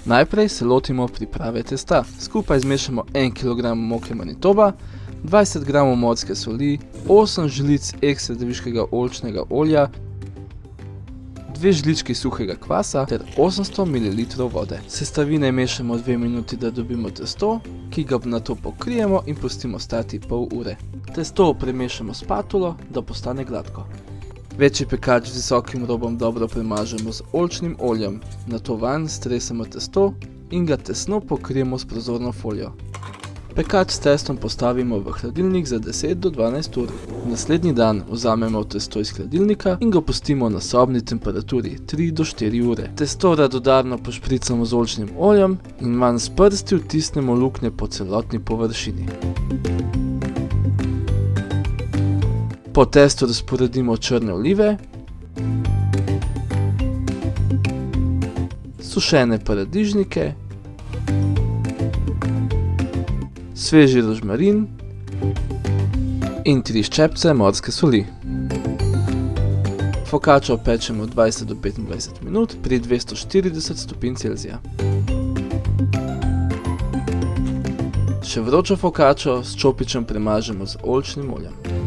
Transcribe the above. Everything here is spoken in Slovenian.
Najprej se lotimo priprave testa. Skupaj zmešamo 1 kg moke Manitoba, 20 g morske soli, 8 žlic ekstra deviškega oljčnega olja, 2 žlički suhega kvasa ter 800 ml vode. Sestavine mešamo 2 minuti, da dobimo testo, ki ga nato pokrijemo in pustimo stati pol ure. Testo premešamo s spatulo, da postane gladko. Večji pekač z visokim robom dobro premažemo z oljčnim oljem, nato vanj stresemo testo in ga tesno pokrijemo s prozorno folijo. Pekač s testom postavimo v hladilnik za 10 do 12 ur. Naslednji dan vzamemo testo iz hladilnika in ga pustimo na sobni temperaturi 3 do 4 ure. Testo radodarno pošpricamo z oljčnim oljem in vanj s prsti vtisnemo luknje po celotni površini. Po testu razporedimo črne olive, sušene paradižnike, sveži rožmarin in 3 ščepce morske soli. Focaccio pečemo 20 do 25 minut pri 240 stopinj Celzija. Še vročo focaccio s čopičem premažemo z oljčnim oljem.